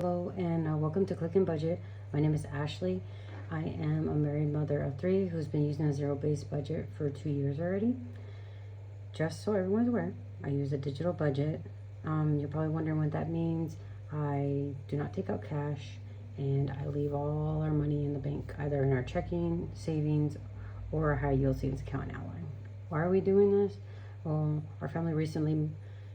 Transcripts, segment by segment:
Hello and welcome to Click and Budget. My name is Ashley. I am a married mother of 3 who's been using a zero-based budget for 2 years already. Just so everyone's aware, I use a digital budget. You're probably wondering what that means. I do not take out cash and I leave all our money in the bank, either in our checking, savings, or a high yield savings account in Outline. Why are we doing this? Well, our family recently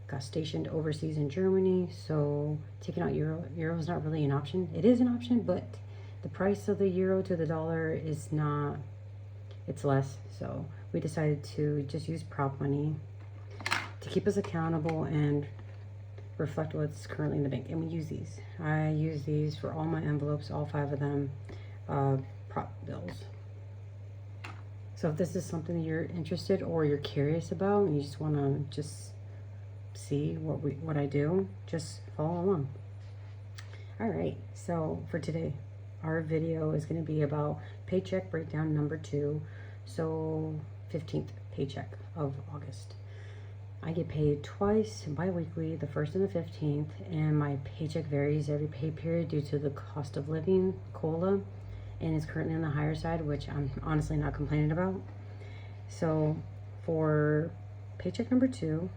got stationed overseas in Germany, so taking out euro is not really an option. It is an option, but the price of the euro to the dollar is not, it's less. So we decided to just use prop money to keep us accountable and reflect what's currently in the bank. And we use these. I use these for all my envelopes, all 5 of them, prop bills. So if this is something that you're interested or you're curious about and you just want to just see what I do, just follow along. All right, so for today our video is going to be about paycheck breakdown number 2, so 15th paycheck of August. I get paid twice bi-weekly, the 1st and the 15th, and my paycheck varies every pay period due to the cost of living, COLA, and it's currently on the higher side, which I'm honestly not complaining about. So for paycheck number 2,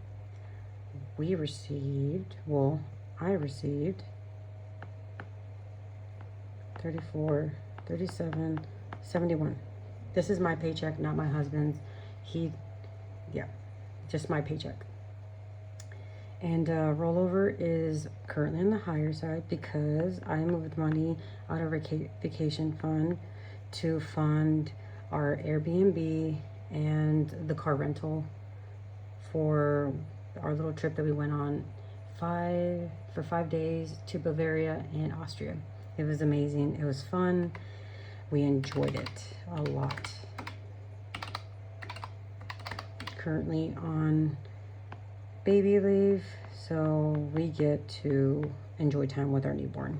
I received 34, 37, 71. This is my paycheck, not my husband's. Just my paycheck. And rollover is currently on the higher side because I moved money out of vacation fund to fund our Airbnb and the car rental for our little trip that we went on for 5 days to Bavaria and Austria. It was amazing. It was fun. We enjoyed it a lot. Currently on baby leave, so we get to enjoy time with our newborn.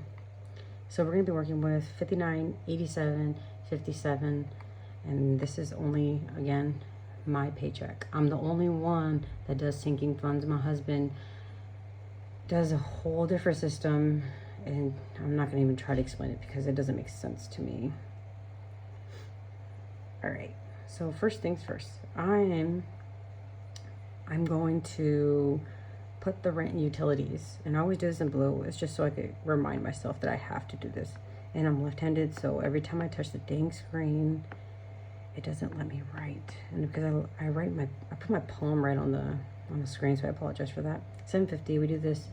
So we're going to be working with 59, 87, 57, and this is only, again, my paycheck. I'm the only one that does sinking funds. My husband does a whole different system, and I'm not going to even try to explain it because it doesn't make sense to me. All right, so first things first, I'm going to put the rent and utilities, and I always do this in blue. It's just so I could remind myself that I have to do this. And I'm left-handed, so every time I touch the dang screen, it doesn't let me write. And because I put my palm right on the screen, so I apologize for that. $7.50. We do this.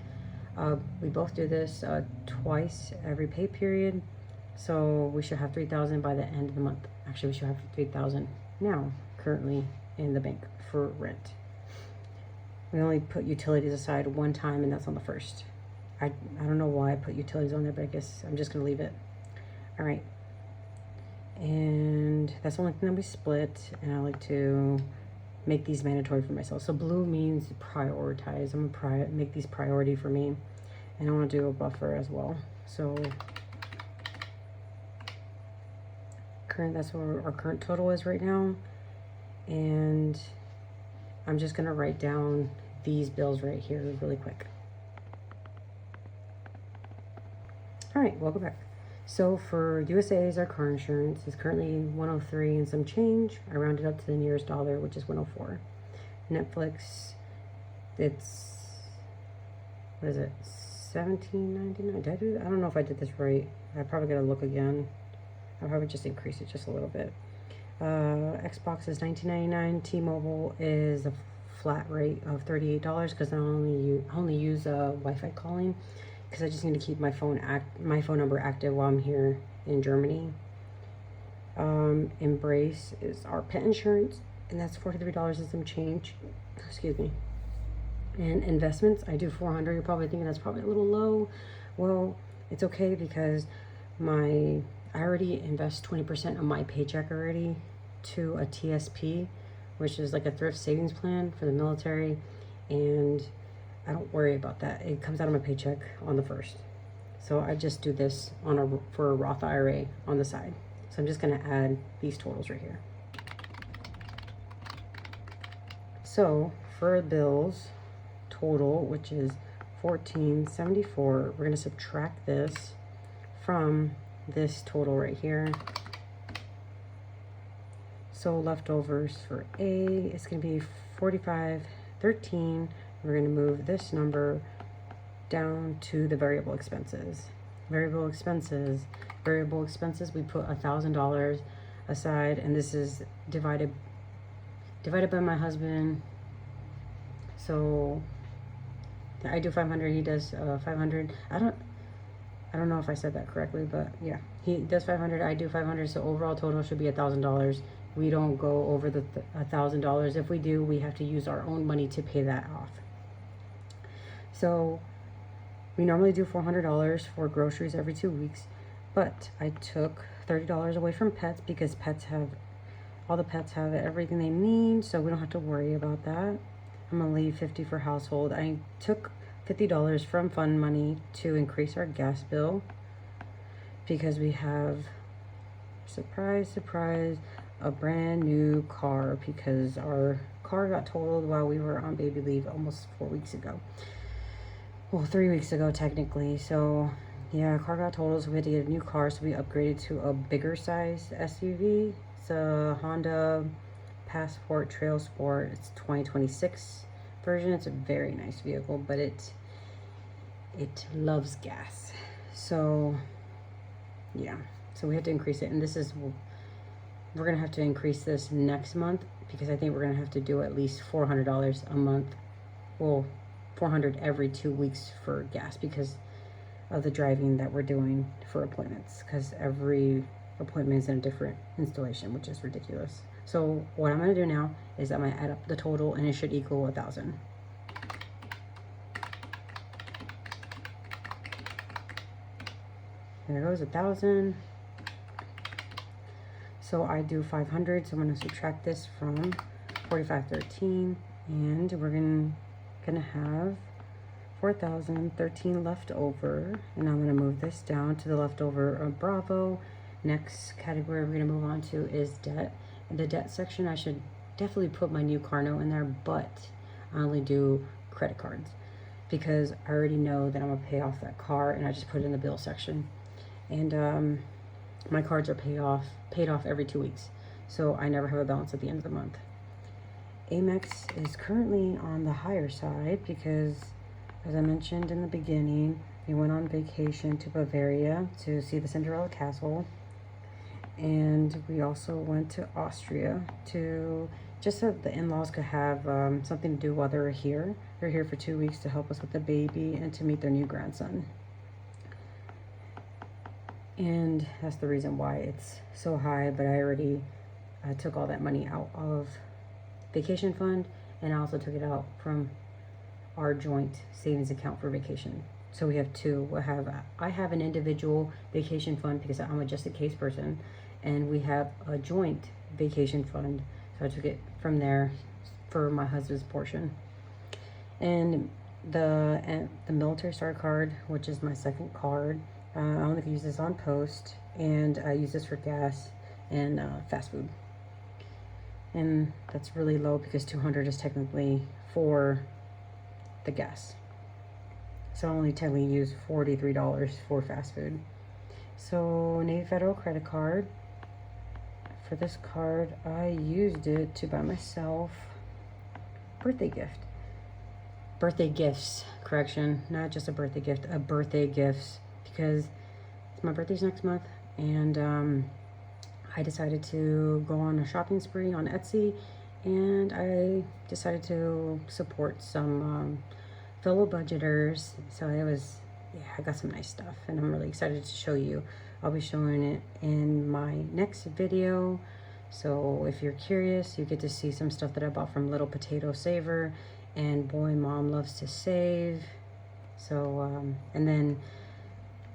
We both do this twice every pay period, so we should have $3,000 by the end of the month. Actually, we should have $3,000 now currently in the bank for rent. We only put utilities aside one time, and that's on the 1st. I don't know why I put utilities on there, but I guess I'm just gonna leave it. All right, and that's the only thing that we split, and I like to make these mandatory for myself. So blue means prioritize. I'm gonna make these priority for me, and I want to do a buffer as well. So that's what our current total is right now, and I'm just gonna write down these bills right here really quick. All right, welcome back. So for USA's, our car insurance is currently 103 and some change. I rounded up to the nearest dollar, which is 104. Netflix, it's, what is it, $17.99? Did I do that? I don't know if I did this right. I probably gotta look again. I'll probably just increase it just a little bit. Xbox is $19.99. T-Mobile is a flat rate of $38 because I only use Wi-Fi calling, because I just need to keep my phone number active while I'm here in Germany. Embrace is our pet insurance, and that's $43 and some change. Excuse me. And investments, I do 400. You're probably thinking that's probably a little low. Well, it's okay because I already invest 20% of my paycheck already to a TSP, which is like a thrift savings plan for the military, and I don't worry about that. It comes out of my paycheck on the 1st. So I just do this for a Roth IRA on the side. So I'm just gonna add these totals right here. So for bills total, which is $14.74. We're gonna subtract this from this total right here. So leftovers for A is gonna be $45.13. We're gonna move this number down to the variable expenses. Variable expenses, we put $1,000 aside, and this is divided by my husband. So I do 500, he does 500. I don't know if I said that correctly, but yeah, he does 500, I do 500. So overall total should be $1,000. We don't go over the $1,000. If we do, we have to use our own money to pay that off. So we normally do $400 for groceries every 2 weeks, but I took $30 away from pets because all the pets have everything they need, so we don't have to worry about that. I'm gonna leave $50 for household. I took $50 from fund money to increase our gas bill because we have, surprise, surprise, a brand new car because our car got totaled while we were on baby leave almost 4 weeks ago. Well, 3 weeks ago technically. So yeah, our car got totaled, so we had to get a new car, so we upgraded to a bigger size SUV. It's a Honda Passport Trail Sport. It's 2026 version. It's a very nice vehicle, but it loves gas. So yeah, so we had to increase it, and we're gonna have to increase this next month because I think we're gonna have to do at least $400 a month. Well, $400 every 2 weeks for gas because of the driving that we're doing for appointments, because every appointment is in a different installation, which is ridiculous. So what I'm gonna do now is I'm gonna add up the total, and it should equal 1,000. There goes 1,000. So I do 500, so I'm gonna subtract this from 45.13, and we're gonna have 4,013 left over, and I'm gonna move this down to the leftover of Bravo. Next category we're gonna move on to is debt. In the debt section, I should definitely put my new car note in there, but I only do credit cards because I already know that I'm gonna pay off that car, and I just put it in the bill section. And my cards are paid off every 2 weeks, so I never have a balance at the end of the month. Amex is currently on the higher side because, as I mentioned in the beginning, we went on vacation to Bavaria to see the Cinderella Castle, and we also went to Austria to just so the in-laws could have something to do while they're here. They're here for 2 weeks to help us with the baby and to meet their new grandson. And that's the reason why it's so high, but I already took all that money out of vacation fund, and I also took it out from our joint savings account for vacation. So we have two. I have an individual vacation fund because I'm a just in case person, and we have a joint vacation fund, so I took it from there for my husband's portion. And the military star card, which is my second card, I only can use this on post, and I use this for gas and fast food. And that's really low because 200 is technically for the gas. So I only technically use $43 for fast food. So Navy Federal credit card. For this card, I used it to buy myself birthday gifts, correction, not just a birthday gifts, because my birthday's next month, and I decided to go on a shopping spree on Etsy, and I decided to support some fellow budgeters. So I got some nice stuff, and I'm really excited to show you. I'll be showing it in my next video. So if you're curious, you get to see some stuff that I bought from Little Potato Saver, and boy, mom loves to save. So and then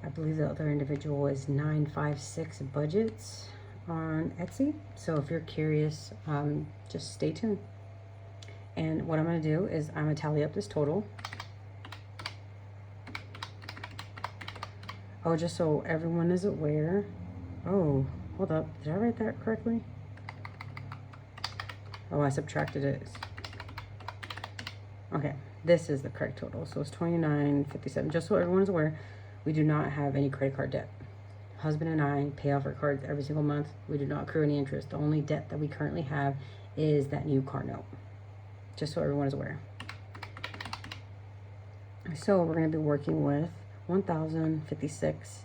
I believe the other individual is 956 Budgets on Etsy. So if you're curious, just stay tuned. And what I'm going to do is I'm going to tally up this total. Oh, just so everyone is aware. Oh, hold up. Did I write that correctly? Oh, I subtracted it. Okay. this is the correct total. So it's $29.57. Just so everyone's aware, we do not have any credit card debt. Husband and I pay off our cards every single month. We do not accrue any interest. The only debt that we currently have is that new car note. Just so everyone is aware. So we're going to be working with 1,056,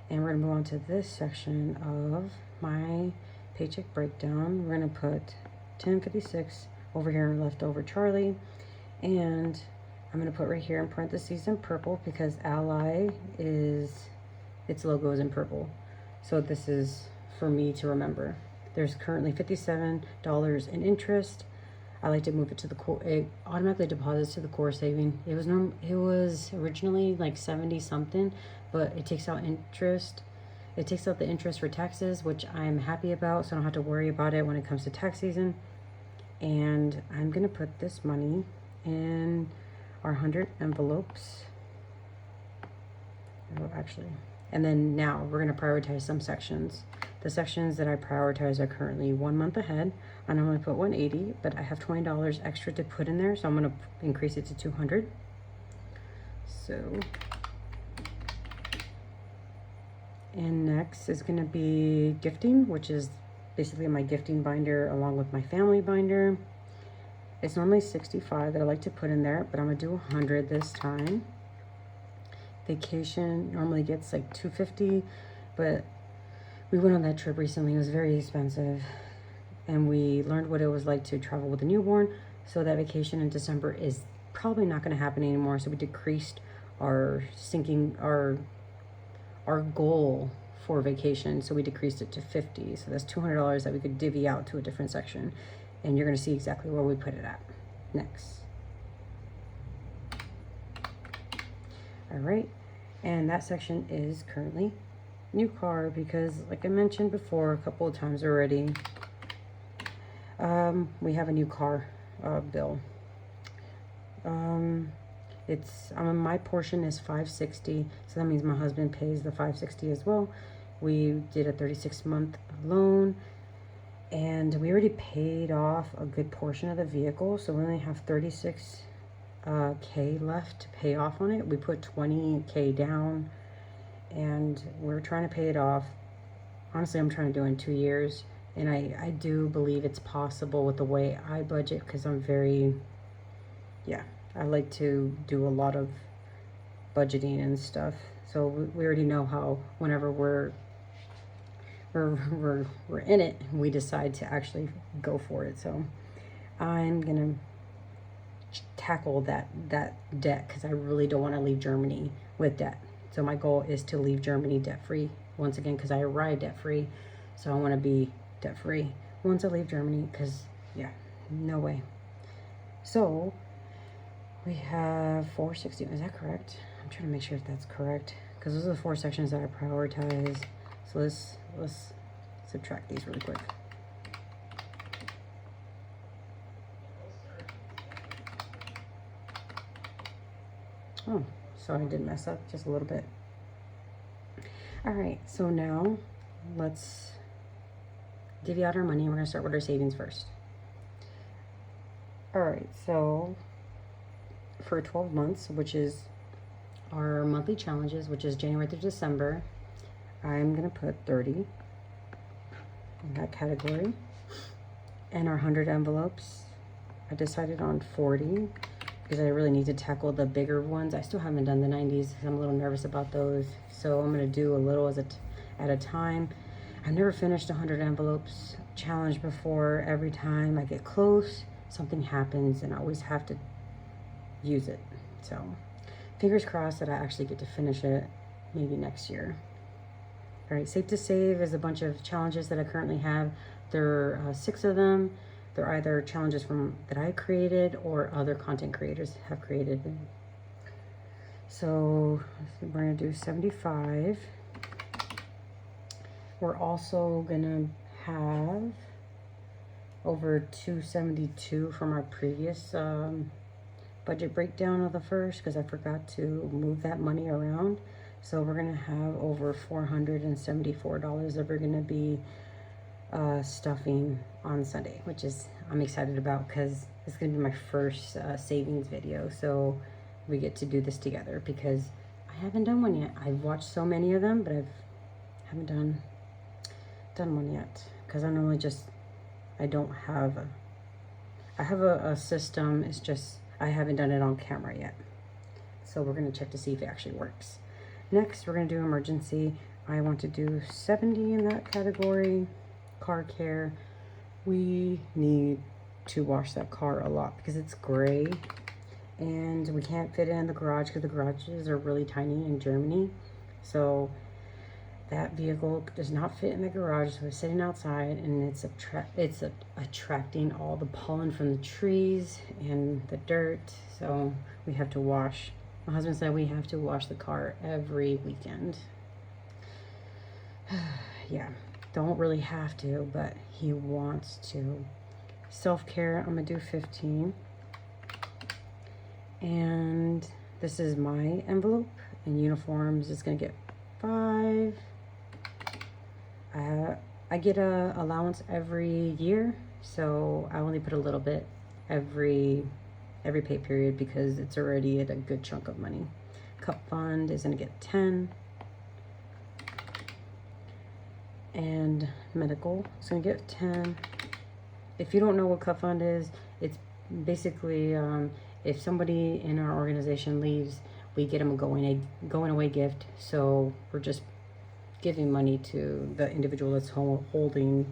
and we're going to move on to this section of my paycheck breakdown. We're going to put 1056 over here leftover Charlie, and I'm going to put right here in parentheses in purple because Ally is, its logo is in purple. So this is for me to remember. There's currently $57 in interest. I like to move it to the core. It automatically deposits to the core saving. It was originally like 70 something, but it takes out interest. It takes out the interest for taxes, which I'm happy about, so I don't have to worry about it when it comes to tax season. And I'm gonna put this money in our 100 envelopes. Oh, actually, and then now we're gonna prioritize some sections. The sections that I prioritize are currently 1 month ahead, and I'm going to put 180, but I have $20 extra to put in there, so I'm going to increase it to 200. So, and next is going to be gifting, which is basically my gifting binder along with my family binder. It's normally 65 that I like to put in there, but I'm going to do 100 this time. Vacation normally gets like 250, but we went on that trip recently. It was very expensive, and we learned what it was like to travel with a newborn. So that vacation in December is probably not going to happen anymore. So we decreased our goal for vacation. So we decreased it to 50. So that's $200 that we could divvy out to a different section, and you're going to see exactly where we put it at next. All right, and that section is currently new car because, like I mentioned before a couple of times already, we have a new car bill. My portion is $560, so that means my husband pays the $560 as well. We did a 36-month loan, and we already paid off a good portion of the vehicle, so we only have $36K left to pay off on it. We put $20K down, and we're trying to pay it off. Honestly, I'm trying to do it in 2 years, and I do believe it's possible with the way I budget, because I'm very, I like to do a lot of budgeting and stuff. So we already know how whenever we're in it, we decide to actually go for it. So I'm gonna tackle that debt because I really don't want to leave Germany with debt. So my goal is to leave Germany debt-free once again, because I arrived debt-free. So I want to be debt-free once I leave Germany, because no way. So we have 460. Is that correct? I'm trying to make sure if that's correct, because those are the 4 sections that I prioritize. So let's subtract these really quick. Oh, so I did mess up just a little bit. All right, so now let's divvy out our money. We're gonna start with our savings first. All right, so for 12 months, which is our monthly challenges, which is January through December, I'm gonna put 30 in that category. And our 100 envelopes, I decided on 40 because I really need to tackle the bigger ones. I still haven't done the 90s. I'm a little nervous about those. So I'm gonna do a little at a time. I've never finished 100 envelopes challenge before. Every time I get close, something happens and I always have to use it. So fingers crossed that I actually get to finish it maybe next year. All right, Safe to Save is a bunch of challenges that I currently have. There are 6 of them. They're either challenges that I created or other content creators have created. So we're gonna do 75. We're also gonna have over 272 from our previous budget breakdown of the first, because I forgot to move that money around. So we're gonna have over $474 that we're gonna be stuffing on Sunday, which is I'm excited about because it's gonna be my first savings video. So we get to do this together because I haven't done one yet. I've watched so many of them, but haven't done one yet because I normally just I have a system. It's just I haven't done it on camera yet. So we're gonna check to see if it actually works. Next, we're gonna do emergency. I want to do 70 in that category. Car care. We need to wash that car a lot because it's gray and we can't fit it in the garage because the garages are really tiny in Germany. So that vehicle does not fit in the garage, so it's sitting outside and it's attracting all the pollen from the trees and the dirt. So we have to wash. My husband said we have to wash the car every weekend. Yeah, don't really have to, but he wants to. Self-care, I'm gonna do 15. And this is my envelope. And uniforms is gonna get 5. I get a allowance every year, so I only put a little bit every pay period because it's already at a good chunk of money. Cup fund is gonna get 10. And medical is gonna get 10. If you don't know what cup fund is, it's basically if somebody in our organization leaves, we get them a going away gift. So we're just giving money to the individual that's holding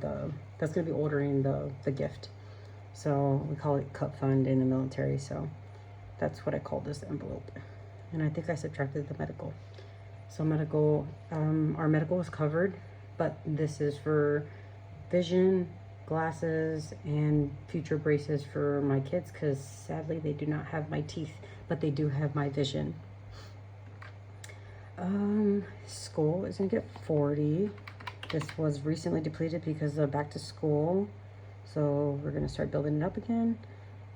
that's gonna be ordering the gift. So we call it cup fund in the military. So that's what I call this envelope. And I think I subtracted the medical. So medical, our medical is covered, but this is for vision, glasses, and future braces for my kids because sadly they do not have my teeth, but they do have my vision. School is gonna get 40. This was recently depleted because of back to school, so we're gonna start building it up again.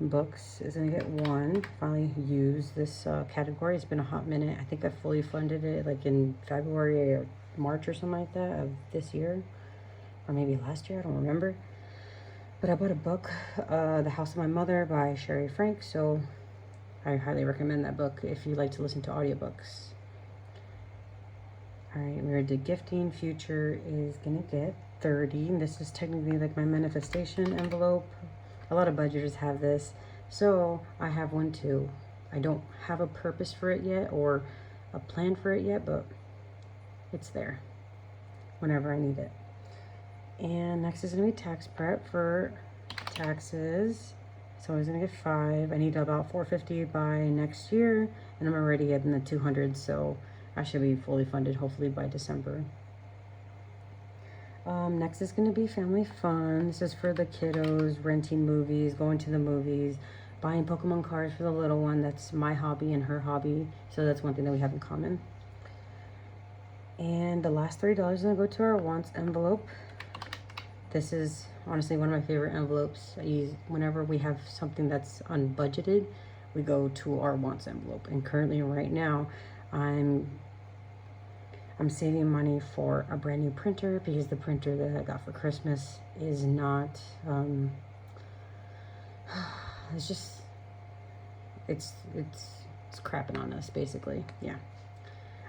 Books is gonna get 1. Finally use this category. It's been a hot minute. I think I fully funded it like in February or March or something like that of this year, or maybe last year, I don't remember. But I bought a book, The House of My Mother by Sherry Frank, so I highly recommend that book if you like to listen to audiobooks. All right, we already did gifting. Future is gonna get 30, and this is technically like my manifestation envelope. A lot of budgeters have this, so I have one too. I don't have a purpose for it yet or a plan for it yet, but it's there whenever I need it. And next is gonna be tax prep for taxes. So I was gonna get 5. I need about 450 by next year, and I'm already in the 200s, so I should be fully funded hopefully by December. Next is gonna be family fun. This is for the kiddos, renting movies, going to the movies, buying Pokemon cards for the little one. That's my hobby and her hobby, so that's one thing that we have in common. And the last $30 is gonna go to our wants envelope. This is honestly one of my favorite envelopes. I use whenever we have something that's unbudgeted, we go to our wants envelope. And currently right now, I'm saving money for a brand new printer because the printer that I got for Christmas is not, it's just, it's crapping on us basically. Yeah.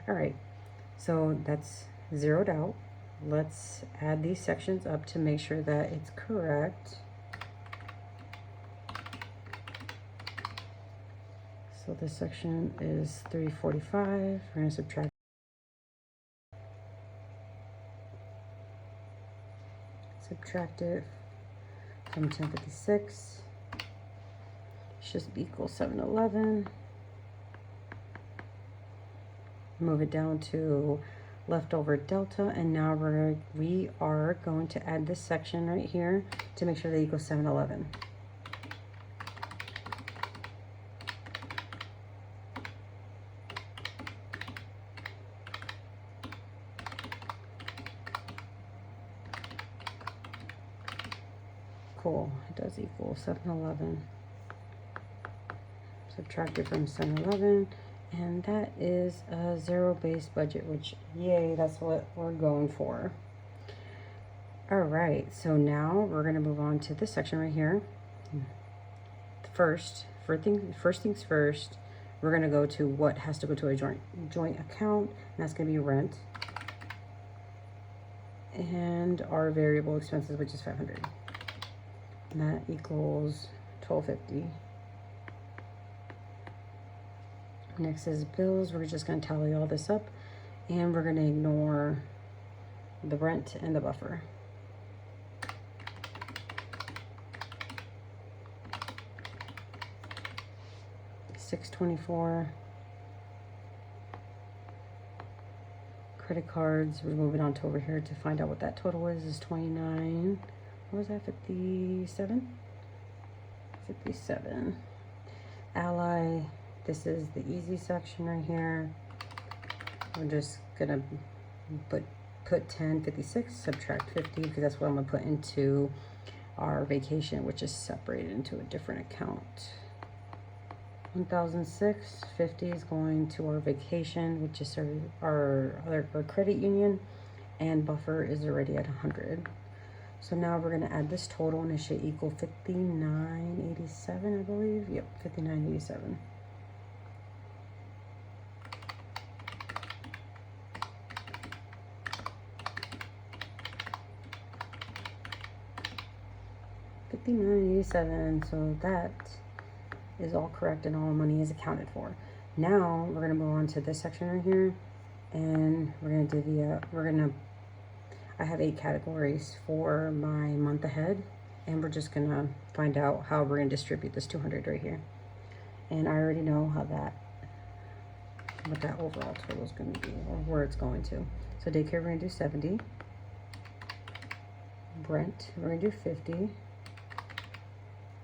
All right. So that's zeroed out. Let's add these sections up to make sure that it's correct. So this section is 345. We're going to subtract it from 1056. Should equal 711. Move it down to leftover delta, and now we are going to add this section right here to make sure that equals 711. Cool, it does equal 711. Subtract it from 711. And that is a zero-based budget, which, yay, that's what we're going for. All right, so now we're gonna move on to this section right here. First things first, we're gonna go to what has to go to a joint account, and that's gonna be rent and our variable expenses, which is $500. And that equals $12.50. Next is bills. We're just gonna tally all this up, and we're gonna ignore the rent and the buffer. $624. Credit cards, we're moving on to over here to find out what that total is 29. What was that, 57? 57. Ally, this is the easy section right here. We're just gonna put 1056, subtract 50, because that's what I'm gonna put into our vacation, which is separated into a different account. 1,006.50 is going to our vacation, which is our credit union, and buffer is already at 100. So now we're gonna add this total, and it should equal 59.87, I believe. Yep, 59.87. $59.87. So that is all correct and all money is accounted for. Now we're gonna move on to this section right here, and we're gonna divvy up. I have 8 categories for my month ahead, and we're just gonna find out how we're gonna distribute this 200 right here. And I already know what that overall total is gonna be, or where it's going to. So daycare, we're gonna do 70. Rent, we're gonna do 50.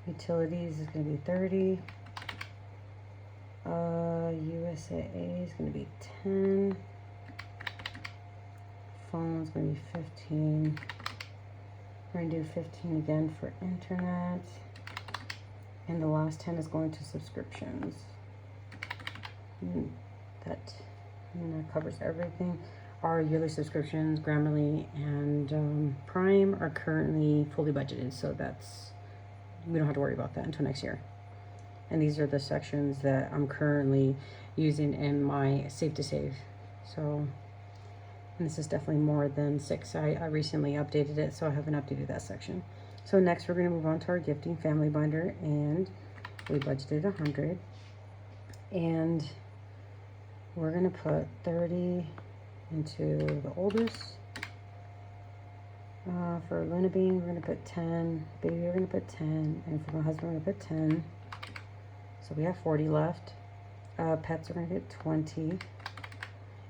Utilities is going to be 30. USAA is going to be 10. Phone's going to be 15. We're going to do 15 again for internet. And the last 10 is going to subscriptions. And that covers everything. Our yearly subscriptions, Grammarly and Prime, are currently fully budgeted, so we don't have to worry about that until next year. And these are the sections that I'm currently using in my Save to Save. So, and this is definitely more than 6. I recently updated it, so I haven't updated that section. So next we're going to move on to our gifting family binder, and we budgeted 100. And we're going to put 30 into the oldest. For Luna Bean, we're going to put 10. Baby, we're going to put 10. And for my husband, we're going to put 10. So we have 40 left. Pets are going to get 20.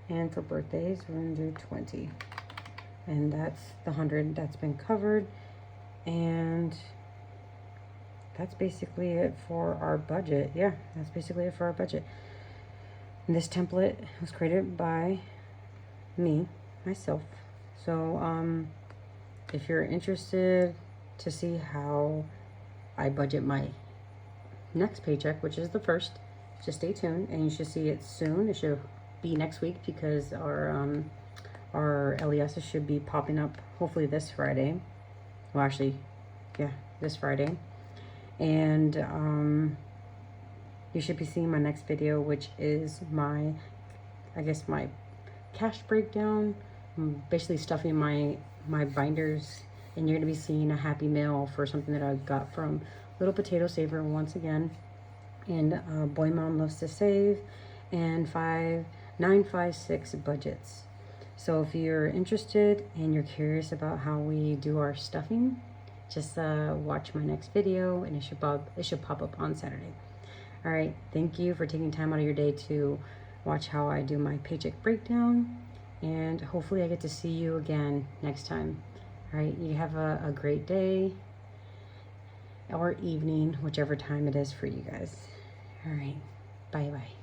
And for birthdays, we're going to do 20. And that's the 100 that's been covered. And that's basically it for our budget. Yeah, that's basically it for our budget. And this template was created by myself. So, if you're interested to see how I budget my next paycheck, which is the first, just stay tuned, and you should see it soon. It should be next week, because our LESs should be popping up hopefully this Friday. Well, actually, yeah, this Friday. And you should be seeing my next video, which is my cash breakdown. I'm basically stuffing my binders, and you're going to be seeing a happy mail for something that I got from Little Potato Saver once again, and Boy Mom Loves to Save, and 956 budgets. So if you're interested and you're curious about how we do our stuffing, just watch my next video, and it should pop up on Saturday. All right, thank you for taking time out of your day to watch how I do my paycheck breakdown, and hopefully I get to see you again next time. All right, you have a great day or evening, whichever time it is for you guys. All right, bye-bye.